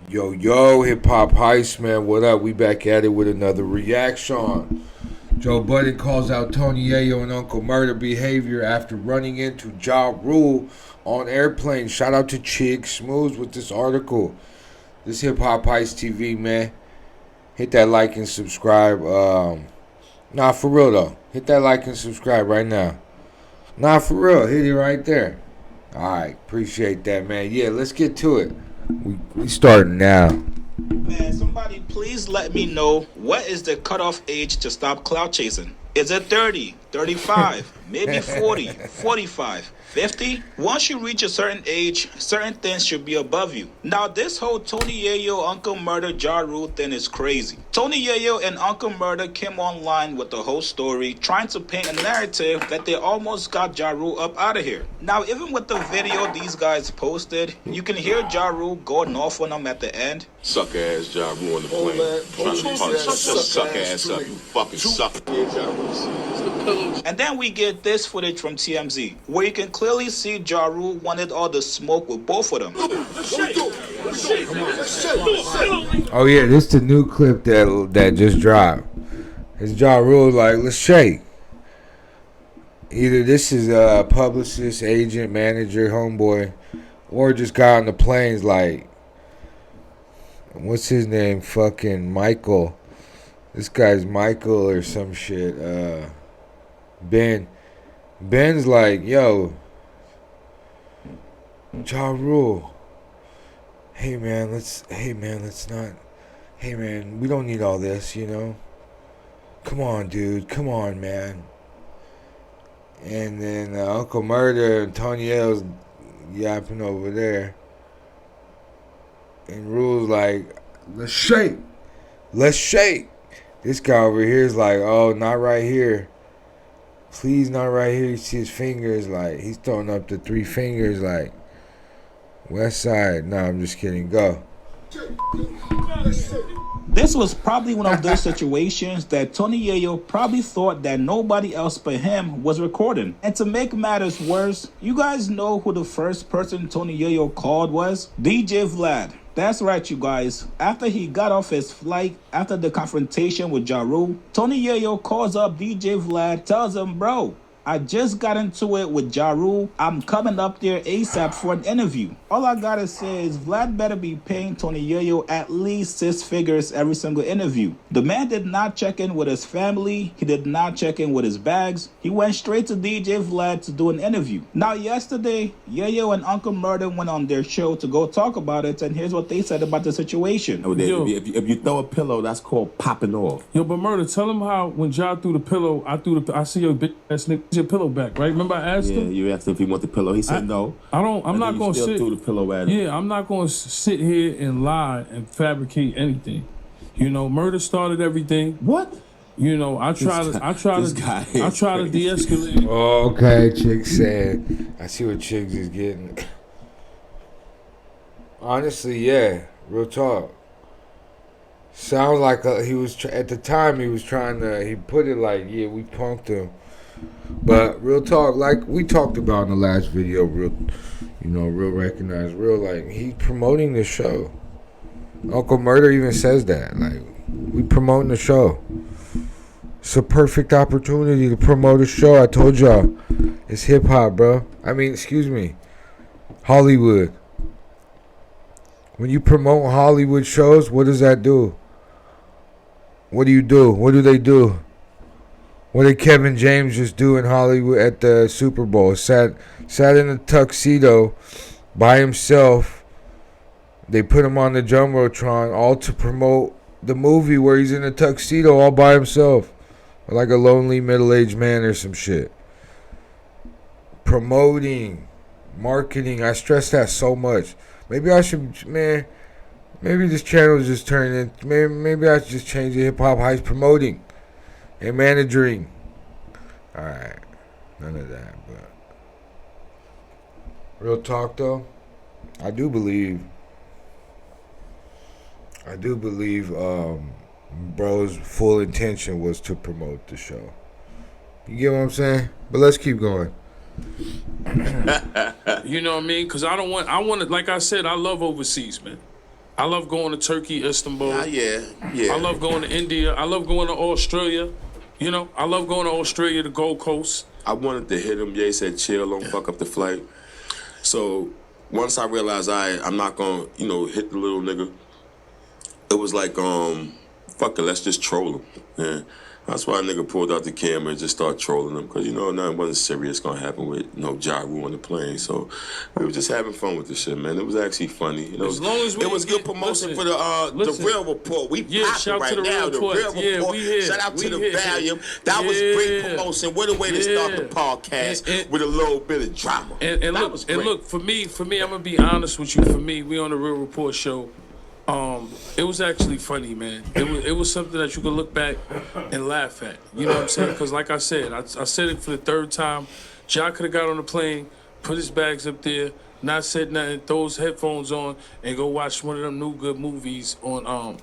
Yo, yo, hip hop heist, man. What up? We back at it with another reaction. Joe Budden calls out Tony Yayo and Uncle Murda behavior after running into Ja Rule on airplane. Shout out to Chig Smooths with this article. This hip hop heist TV, man. Hit that like and subscribe. Nah, for real though. Hit that like and subscribe right now. Nah, for real. Hit it right there. Alright, appreciate that, man. Yeah, let's get to it. We starting now. Man, somebody please let me know what is the cutoff age to stop cloud chasing? Is it 30, 35, maybe 40, 45, 50? Once you reach a certain age, certain things should be above you. Now, this whole Tony Yayo, Uncle Murda, Ja Rule thing is crazy. Tony Yayo and Uncle Murda came online with the whole story, trying to paint a narrative that they almost got Ja Rule up out of here. Now, even with the video these guys posted, you can hear Ja Rule going off on them at the end. Suck ass Ja Rule on the plane. Trying to punch just suck ass up. You fucking suck. And then we get this footage from TMZ, where you can clearly see Ja Rule wanted all the smoke with both of them. Oh yeah, this the new clip that just dropped. It's Ja Rule like, let's shake. Either this is a publicist, agent, manager, homeboy, or just guy on the planes like, what's his name? Fucking Michael. This guy's Michael or some shit. Ben's like, yo, Ja Rule. Hey man, we don't need all this, you know. Come on, dude. Come on, man. And then Uncle Murda and Tony L's yapping over there. And Rule's like, let's shake. Let's shake. This guy over here is like, oh, not right here. Please, not right here. You see his fingers, like, he's throwing up the three fingers, like, West Side. No, I'm just kidding. Go. This was probably one of those situations that Tony Yayo probably thought that nobody else but him was recording. And to make matters worse, you guys know who the first person Tony Yayo called was? DJ Vlad. That's right, you guys. After he got off his flight, after the confrontation with Ja Rule, Tony Yayo calls up DJ Vlad, tells him, bro, I just got into it with Ja Rule. I'm coming up there ASAP for an interview. All I gotta say is Vlad better be paying Tony Yayo at least 6 figures every single interview. The man did not check in with his family. He did not check in with his bags. He went straight to DJ Vlad to do an interview. Now, yesterday, Yayo and Uncle Murda went on their show to go talk about it, and here's what they said about the situation. If you throw a pillow, that's called popping off. Yo, but Murda, tell him how when Ja threw the pillow, I see your bitch ass nigga your pillow back, right? Remember I asked him? Yeah, you asked him if he want the pillow. He said no. I'm not gonna sit. Threw the pillow at him. Yeah, I'm not gonna sit here and lie and fabricate anything. You know, Murda started everything. What? You know, I try to de-escalate. Oh, okay, Chiggs said. I see what Chiggs is getting. Honestly, yeah, real talk. Sounds like he was at the time he was trying to. He put it like, yeah, we punked him. But real talk, like we talked about in the last video, real recognized, like he's promoting the show. Uncle Murda even says that, like, we promoting the show. It's a perfect opportunity to promote a show. I told y'all, it's hip hop, bro. I mean, excuse me, Hollywood. When you promote Hollywood shows, what does that do? What do you do? What do they do? What did Kevin James just do in Hollywood at the Super Bowl? Sat in a tuxedo by himself. They put him on the Jumbotron all to promote the movie where he's in a tuxedo all by himself. Like a lonely middle-aged man or some shit. Promoting. Marketing. I stress that so much. Maybe I should, man. Maybe this channel is just turning in. Maybe I should just change the hip-hop heist promoting. And managing. Alright. None of that, but real talk though, I do believe bro's full intention was to promote the show. You get what I'm saying? But let's keep going. You know what I mean? Because I want to, like I said, I love overseas, man. I love going to Turkey, Istanbul. Yeah. I love going to India. I love going to Australia. You know, I love going to Australia, the Gold Coast. I wanted to hit him. Ye said, chill, don't fuck up the flight. So once I realized I'm not gonna, hit the little nigga, it was like, fuck it, let's just troll him. Yeah. That's why a nigga pulled out the camera and just started trolling him, because nothing wasn't serious gonna happen with Ja Rule on the plane. So we were just having fun with the shit, man. It was actually funny. As long as it was good promotion for the Real Report. We popping right now. The Real Report. Shout out to the Valium. That was great promotion. What a way to start the podcast with a little bit of drama. And look, for me, I'm gonna be honest with you. For me, we on the Real Report show. It was actually funny, man. It was something that you could look back and laugh at. You know what I'm saying? Because like I said, I said it for the third time. Ja could have got on the plane, put his bags up there, not said nothing, throw his headphones on, and go watch one of them new good movies on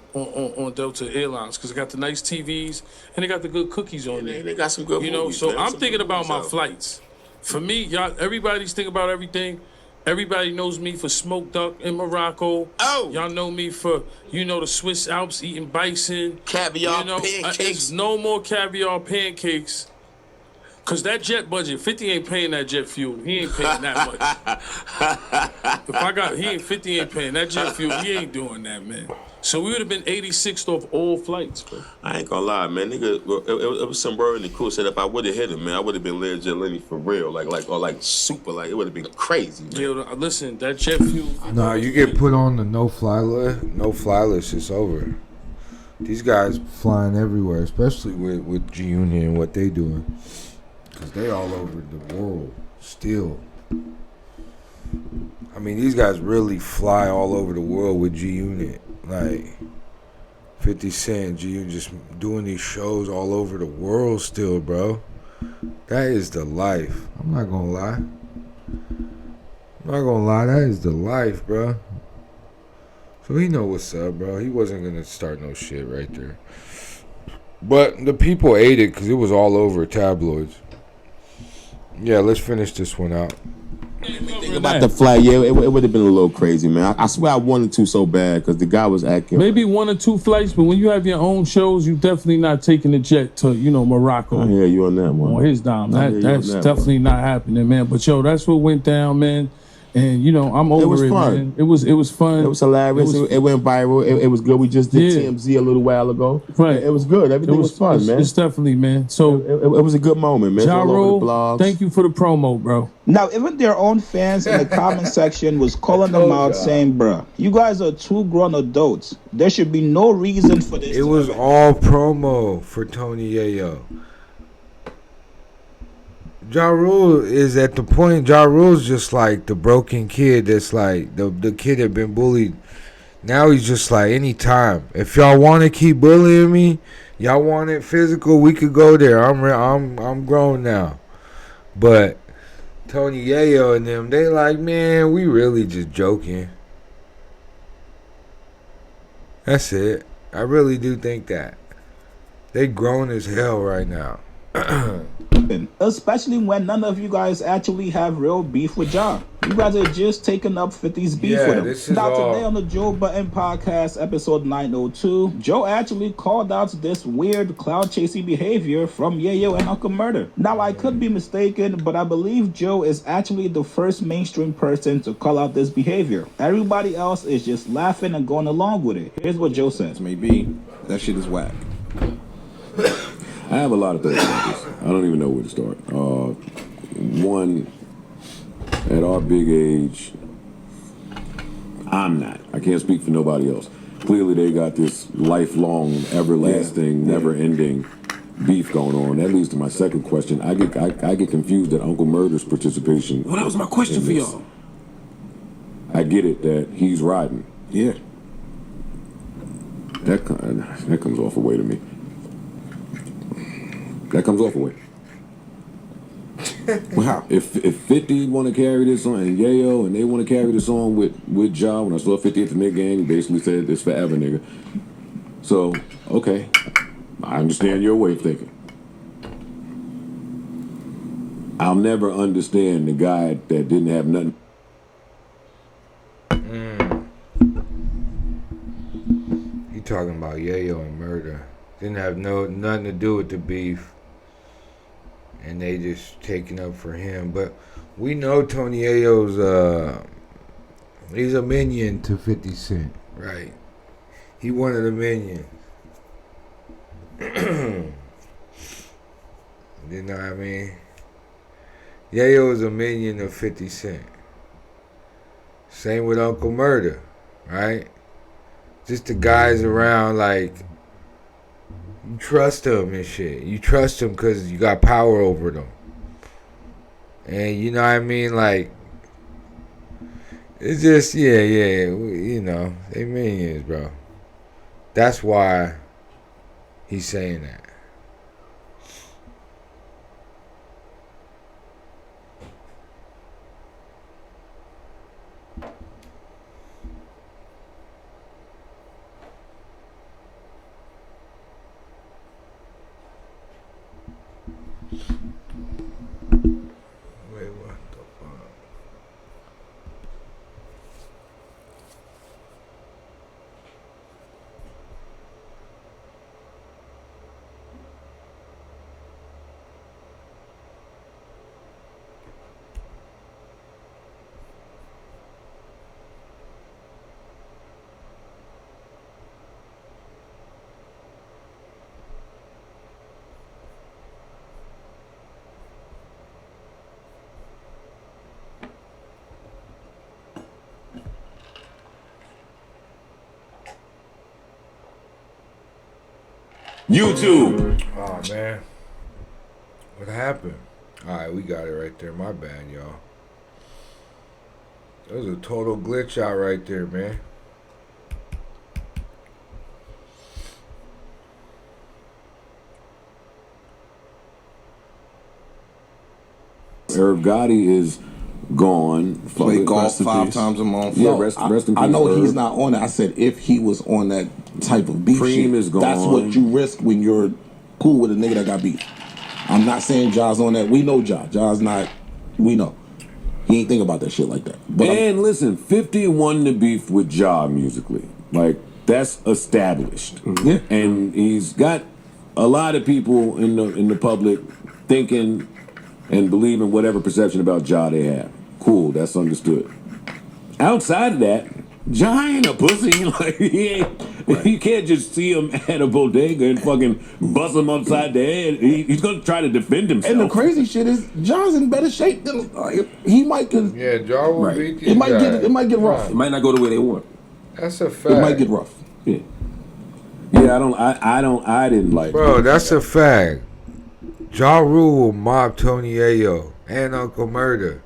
Delta Airlines. Because they got the nice TVs and they got the good cookies on there. They got some good movies. So I'm thinking about my flights. For me, y'all, everybody's thinking about everything. Everybody knows me for smoked duck in Morocco. Oh. Y'all know me for, the Swiss Alps eating bison. Caviar pancakes. It's no more caviar pancakes. Because that jet budget, 50 ain't paying that jet fuel. He ain't paying that much. 50 ain't paying that jet fuel. He ain't doing that, man. So we would have been 86th off all flights, bro. I ain't gonna lie, man. Nigga, it was some bird in the crew said if I would have hit him, man, I would have been Larry Lenny for real. Like super. Like, it would have been crazy, man. Yo, listen, that jet fuel. Nah, you get put on the no-fly list. No-fly list, it's over. These guys flying everywhere, especially with G-Unit and what they doing. Because they all over the world still. I mean, these guys really fly all over the world with G-Unit. Like 50 Cent, G-Unit just doing these shows all over the world still, bro. That is the life. I'm not gonna lie. That is the life, bro. So he know what's up, bro. He wasn't gonna start no shit right there. But the people ate it because it was all over tabloids. Yeah, let's finish this one out. Think about the flight, it would have been a little crazy, man. I swear I wanted to so bad because the guy was acting. Maybe 1 or 2 flights, but when you have your own shows, you definitely not taking the jet to, Morocco. I hear you on that one. On his dime. That's definitely not happening, man. But that's what went down, man. And I'm over it, man. It was fun. It was hilarious. It went viral. It was good. We just did TMZ a little while ago. Right. It was good. Everything was fun, man. It's definitely, man. So it was a good moment, man. Ja all over Rule, the blogs. thank you for the promo, bro. Now, even their own fans in the comment section was calling them out, saying, bruh, you guys are 2 grown adults. There should be no reason for this. It was all promo for Tony Yayo. Ja Rule is at the point. Ja Rule's just like the broken kid that's like the kid that been bullied. Now he's just like, anytime. If y'all want to keep bullying me, y'all want it physical, we could go there. I'm grown now. But Tony Yayo and them, they like, man, we really just joking. That's it. I really do think that. They grown as hell right now. Especially when none of you guys actually have real beef with Ja. You guys are just taking up 50's beef with him. This is now, all... today on the Joe Budden podcast, episode 902, Joe actually called out this weird cloud chasing behavior from Yayo and Uncle Murda. Now, I could be mistaken, but I believe Joe is actually the first mainstream person to call out this behavior. Everybody else is just laughing and going along with it. Here's what Joe says. Maybe that shit is whack. I have a lot of things like this. I don't even know where to start. One, at our big age, I'm not. I can't speak for nobody else. Clearly, they got this lifelong, everlasting, never-ending beef going on. That leads to my second question. I get confused at Uncle Murda's participation. Well, that was my question for y'all. I get it that he's riding. Yeah. That comes off a way to me. That comes off a way. Wow. If 50 want to carry this on, and Yayo, and they want to carry this on with Ja, when I saw 50 at the mid game, he basically said it's forever, nigga. So, okay. I understand your way of thinking. I'll never understand the guy that didn't have nothing. talking about Yayo and Murda. Didn't have nothing to do with the beef. And they just taking up for him. But we know Tony Yayo's he's a minion to 50 Cent, right? He one of the minions. You know what I mean? Yayo is a minion of 50 Cent. Same with Uncle Murda, right? Just the guys around, like, you trust them and shit. You trust them because you got power over them. And you know what I mean? Like, it's just, yeah, you know, they minions, bro. That's why he's saying that. Wait, what the fuck? YouTube. Oh, man. What happened? Alright, we got it right there. My bad, y'all. That was a total glitch out right there, man. Irv Gotti is gone. Play golf 5 times a month. Yeah, rest in peace. I know Irv. he's not on it. I said if he was on that type of beef Preem shit, is gone. that's what you risk when you're cool with a nigga that got beef. I'm not saying Ja's on that. We know Ja. Ja's not. We know. He ain't think about that shit like that. But And listen, 50 won the beef with Ja musically. Like, that's established. Yeah. And he's got a lot of people in the public thinking and believing whatever perception about Ja they have. Cool, that's understood. Outside of that, Ja ain't a pussy. Like, he ain't. You can't just see him at a bodega and fucking bust him upside the head. He's gonna try to defend himself. And the crazy shit is, Ja's in better shape than he might. Yeah, Ja will beat these It might guys. it might get rough. It might not go the way they want. That's a fact. It might get rough. Yeah. Yeah, I didn't like Bro, that's a fact. Ja Rule will mob Tony Yayo and Uncle Murda.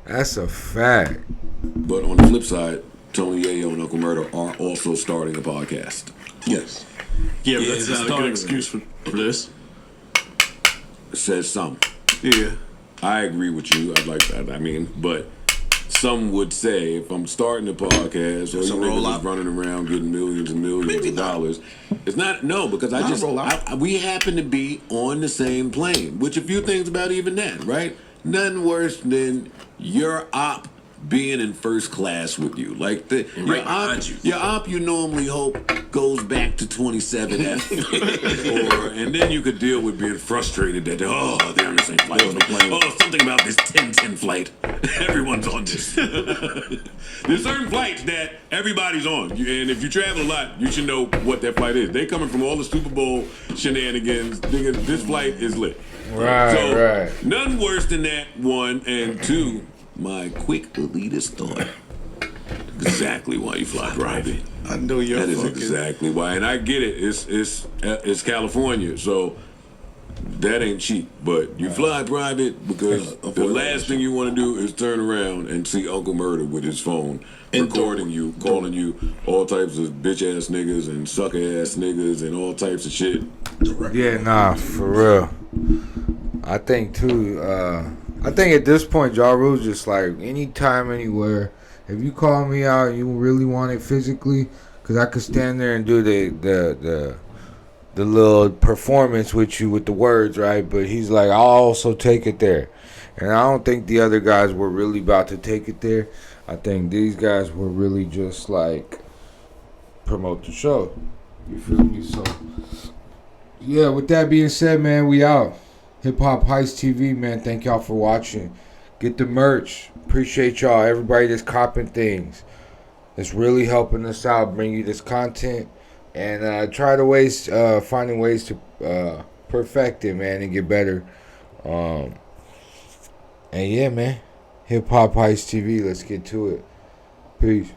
That's a fact. But on the flip side, Tony Yayo and Uncle Murda are also starting a podcast. Yes. Yeah, but it's that's not not a a good good excuse for this. Says some. Yeah. I agree with you. I like that. I mean, but some would say if I'm starting a podcast or It's you a niggas rollout. is running around getting millions and millions Maybe of not. dollars, it's not because I Not a just rollout. we happen to be on the same plane. Which a few things about even that, right? Nothing worse than your op being in first class with you. Like right behind you. Your op you normally hope goes back to 27F. And then you could deal with being frustrated that they're on the same flight. Oh, something about this 10-10 flight. Everyone's on this. There's certain flights that everybody's on. And if you travel a lot, you should know what that flight is. They coming from all the Super Bowl shenanigans. This flight is lit. Right. Nothing worse than that, one. And two, my quick elitist thought. Exactly why you fly private. I know you're That is fucking. exactly why. And I get it. It's California, so that ain't cheap. But you fly private because the last thing you want to do is turn around and see Uncle Murda with his phone recording you, calling you all types of bitch ass niggas and sucker ass niggas and all types of shit. Yeah, nah, for real. I think too. I think at this point, Ja Rule's just like anytime, anywhere. If you call me out, and you really want it physically, because I could stand there and do the little performance with you with the words, right? But he's like, I'll also take it there, and I don't think the other guys were really about to take it there. I think these guys were really just like promote the show. You feel me? So, yeah, with that being said, man, we out. Hip Hop Heist TV, man. Thank y'all for watching. Get the merch. Appreciate y'all. Everybody that's copping things. It's really helping us out, bring you this content. And try to finding ways to perfect it, man, and get better. And yeah, man. Hip Hop Heist TV. Let's get to it. Peace.